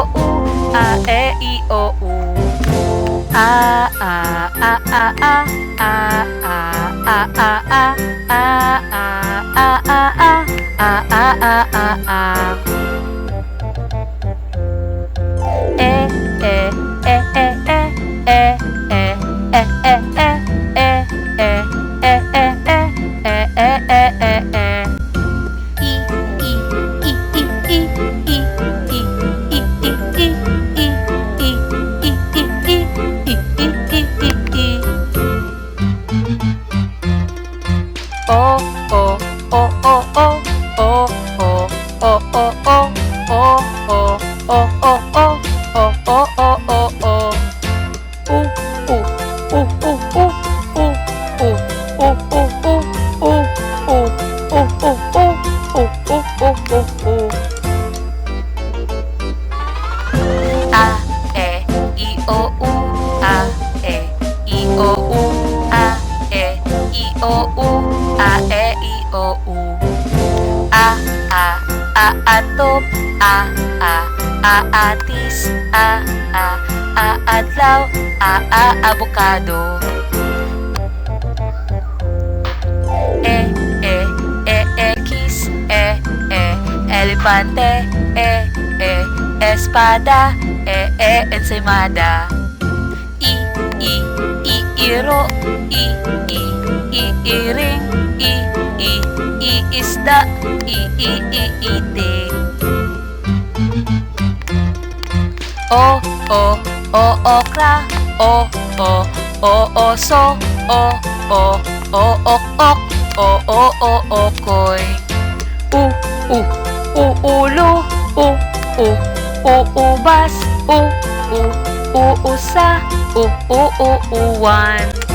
u, a, e, i, o, u. A, a, a, a, a, a, a, a, a, a, a, a, a, a, a, a, a, a. E, e, e, e, e, e, e, e, e, e, e, e, e, e, e, e, e, e, e. I, i, i, i, i, i, i, i, i, i, i, i, i, i, i, i, i, i. O, o, o, o, o, o, o, o, o, o, o, o, o, o, o, o, o, o. U, u, u, u, u, u, u, u, u, u, u, u. A, e, i, o, u, a, e, i, o, u, a, e, i, o, u, a, e, i, o, u. A, atop, a, atis, a, adlaw, a, abukado. E, kiss, elefante, espada, ensaymada. I, iro, iring, isda, itik. O, okra, o, oso, o, ok, o, okoy. U, ulo, ubas, usa, uwan.